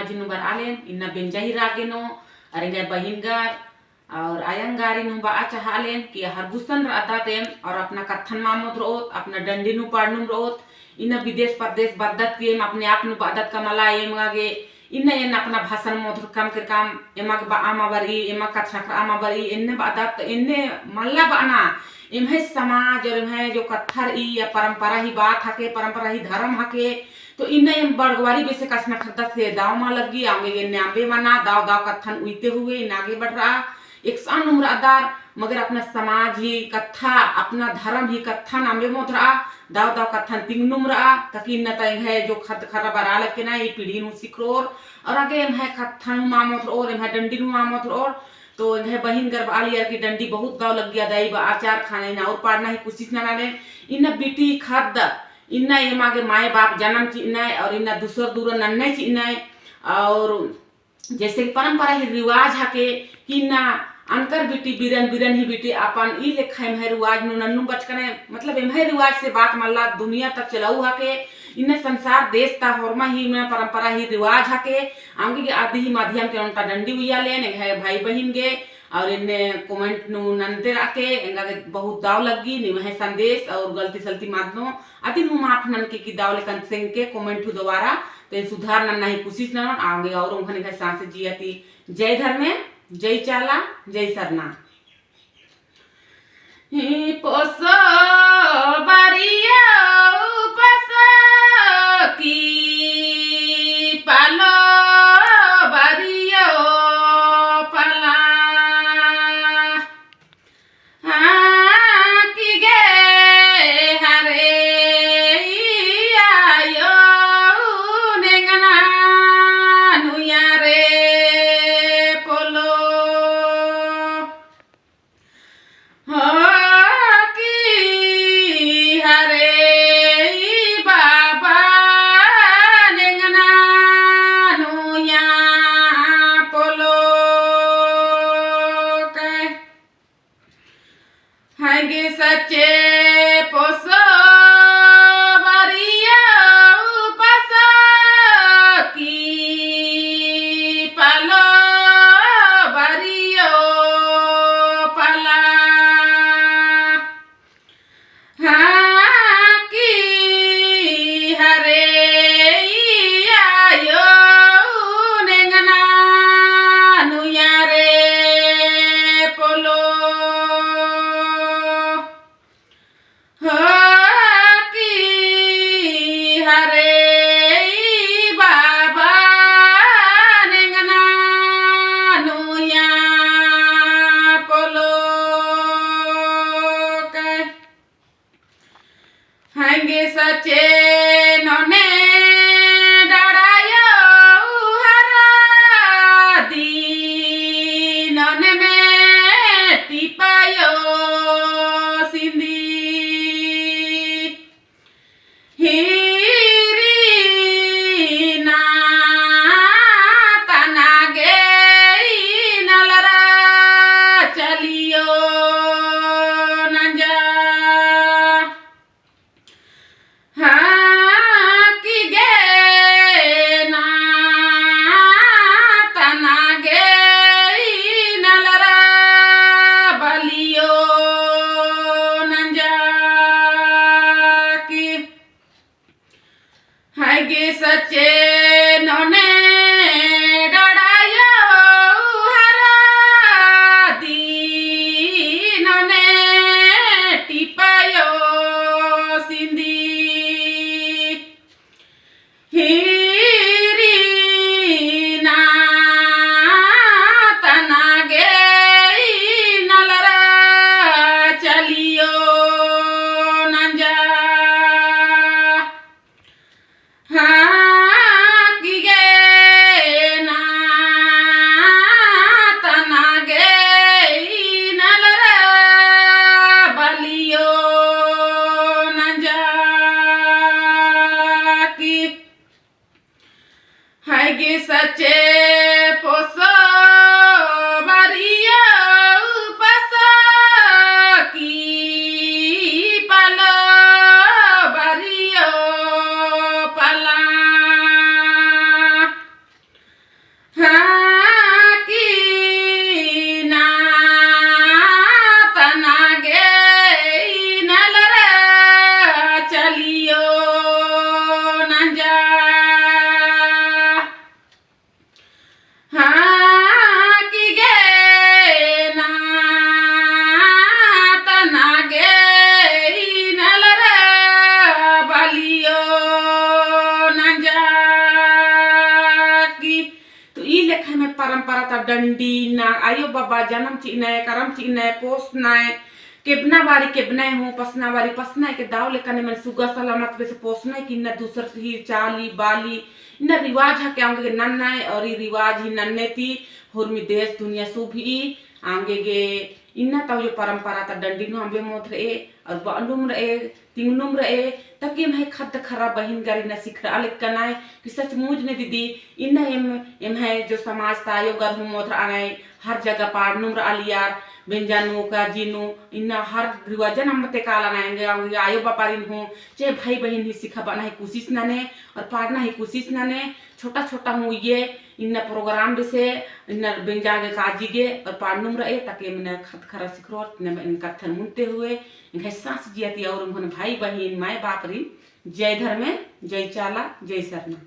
समाजी नु बर आलेन इन्ना बेंजाही रागेनो अरेंगे बहिनगार और आयंगारी नु बा आचा हालेन कि हरगुसन रातातेम और अपना कथन मामोद रोत अपना डंडी नु पाड़नु रोत इन्ना विदेश परदेश बद्दत के अपने आप नु बादत कमला एमगागे इन्ना इन अपना भाषण मोधर काम के काम एमग बा आमावरी एमग कथन आमावरी इन्ने बादत इन्ने मल्ला बाना इम्हे समाज और इम्हे जो कत्थर ई या परंपरा ही बात हके परंपरा ही धर्म हके तो इन्ने इम बड़गवारी बेसे कसना खद्दा से दाव मा लगी आगे ये न्याबे मना दाव दाव कथन उइते हुए इन आगे बढ़ रहा एक सान उम्र अदार मगर अपना समाज ही कथा अपना धर्म ही कथन आंबे मोत रहा दाव दाव कथन तिंगनुम रहा ताकि न तय है जो खत खरा बरा लगे ना ये पीढ़ी नु सिक्रोर और आगे इम है कथन मामोत और इम है डंडी नु मामोत और तो इन्हें बहिन गर्भ आलियर की डंडी बहुत दाव लग गया दाई आचार खाने ना और पाड़ना ही कोशिश ना लाने इन बेटी खाद इन्ना ये मागे माए बाप जन्म चिन्ना और इन्ना दूसर दूर नन्ने चिन्ना और जैसे परंपरा ही रिवाज हके कि ना अनकर बेटी बिरन बिरन ही बेटी अपन ई लेखा में रिवाज नु नन्नू बचकने मतलब एम रिवाज से बात मल्ला दुनिया तक चलाऊ हके इन संसार देश ता होरमा ही में परंपरा ही रिवाज हके आंगे के आदि ही माध्यम के उनका डंडी हुआ लेन है भाई बहन गे और इन्ने कमेंट नु नंते रखे इनका बहुत दाव लगी निमह संदेश और गलती सलती मादनो अति नु माफ नन के दाव लेकन सिंह के कमेंट द्वारा तो सुधार नन नहीं कोशिश न आगे और उनखने के सांस जियती जय धर्मे जय चाला जय सरना पोस बारिया उपस की पालो बारिया पला हाँ की गे हरे आयो नेंगना नुया रे पोलो सच्चे पोसो बारिया उपस की पालो बारियो पला हाँ की हरे आयो नेंगना नुया रे पोलो सच्चे नौने डरायो हरा दी नौने में टिपायो सिंधी हीरी ना तनागे नलरा चलियो नंजा हाँ ta डंडी ना आयो बाबा जन्म चिन्ह करम चिन्ह पोस्ट नाय केबना बारी केबना हूँ पसना बारी पसना के दाव लेकर मन सुगा सलामत पे से पोसना कि न दूसर ही चाली बाली न रिवाज है क्या आंगे नन्ना और ये रिवाज ही नन्ने थी हुरमी देश दुनिया सुभी आंगे गे इन्ना तब जो परंपरा ता डंडी नो हमें मोथ रहे और बालूम रहे तिंगनुम रहे तकी मैं खद खरा बहिन गारी न सीख रहा लेकिन आए कि सचमुच ने दीदी इन्ना एम है जो समाज ता यो गर हूँ मोथ आए हर जगह पाड़नुम रहा लियार बेंजानु का जीनु इन्ना हर रिवाजन हम ते काला नाएंगे आयो बापारिन हूँ चे भाई बहन ही सिखा बना है कोशिश नाने और पाड़ना ही कोशिश नाने छोटा छोटा हूँ ये इन्ना प्रोग्राम जैसे इन्ना बेंजागे काजीगे और पाड़नुम रहे ताकि मैंने खत खरा सिखरो इनका थन मुनते हुए इनका सांस जियाती और उन्होंने भाई बहन माए बापरी जय धर्म जय चाला जय शरणा।